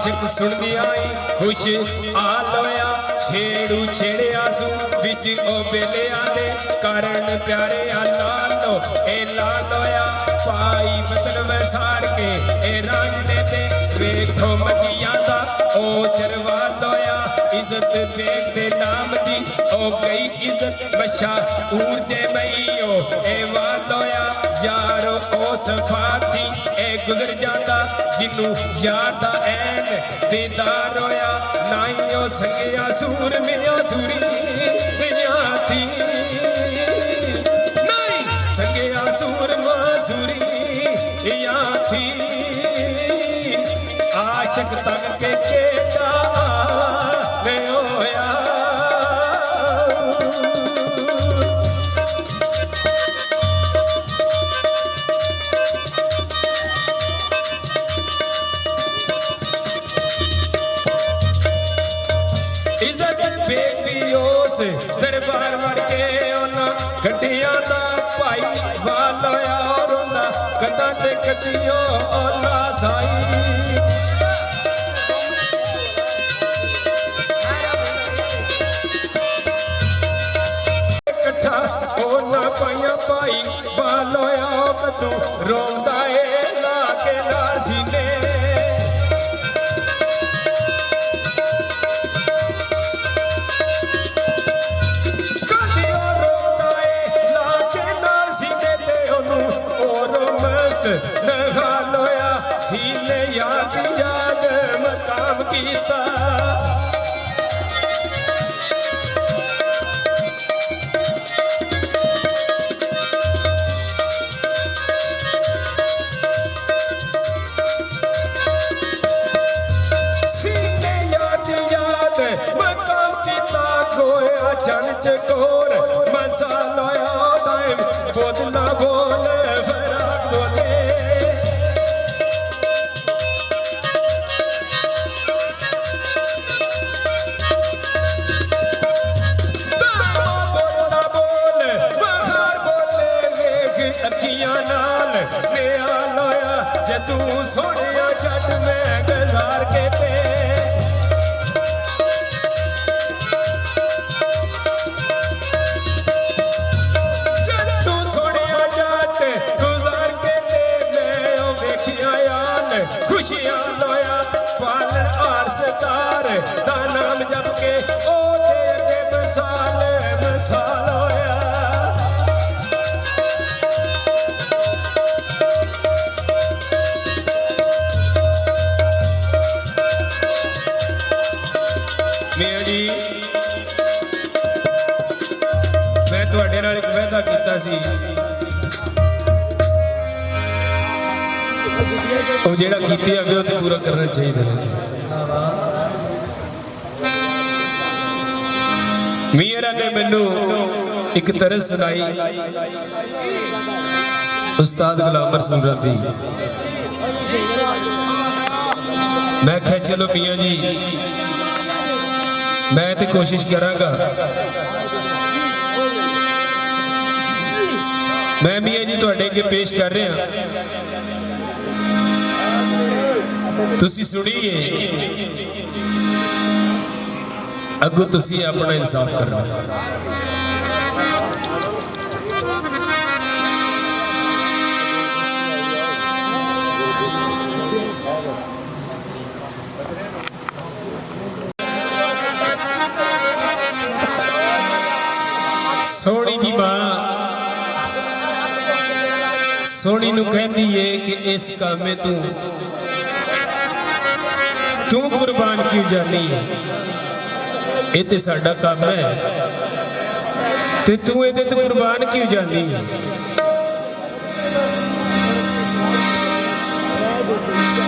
आशिक सुन आई खुश हाल होया छेड़ू छेड़िया सू विच ओ बेले आंदे कारण प्यारे लालो ए लाल होया पाई बदन वसार के ए रांझने ते वेखो मगिया दा ओ चरवाल होया इज्जत बेग दे नाम दी ओ गई इज्जत बशा ऊंचे मईओ ए वाल होया यारो ओ सफाती ए गुजर जाता जिन्नू याद दा ऐन दीदार होया नाइयो संगिया सूर मिलियो सूरी थी नहीं संगिया सूर मासूरी थी आशिक तक के चेता होया दरबार वड़ के गड्डिया का भाई वाल होया रोंदा गड्डा ते गड्डियो ओला साई इकट्ठा ओला पाइया भाई वाल होया कदू रोंदा ए ला के नासी ने नहाल होया सीने याद याद मकाम कीता सीने याद याद मकाम कीता खोया जन चकोर मसाल होया दाइम बोलना बोल तू सोनिया छट में गजार के पे तू सोनिया छट गुजार के पे मैं वेखिया यान खुशियां लोया पालन आर सतार दा नाम जप के ओ दे मिसाल मिसाल होया मैं तुहाडे नाल एक वादा कीता सी ਉਹ ਜਿਹੜਾ ਕੀਤੇ ਆਵੇ ਉਹ ਤੇ ਪੂਰਾ ਕਰਨਾ ਚਾਹੀਦਾ ਮੀਰਾ ਨੇ ਮੈਨੂੰ ਇੱਕ ਤਰਸ ਸੁਣਾਈ ਉਸਤਾਦ ਗੁਲਾਮ ਰਸੂਲ ਰਾਜ਼ੀ मैं क्या चलो मियाँ जी मैं तो कोशिश करांगा मैं मियाँ जी तुहाडे अगे पेश कर रहा तुसी सुनिए अगों तुसी अपना इंसाफ करना सोनी की मां सोनी नूं कहंदी है कि इस काम में तू कुर्बान क्यों जानी है ये ते साडा काम है ते तू इहदे ते कुर्बान क्यों जानी है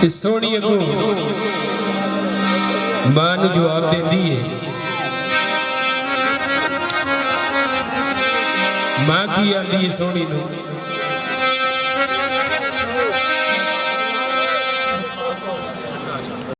ते सोनी अगों मां नूं जवाब देंदी है मां की आंदी है सोनी नूं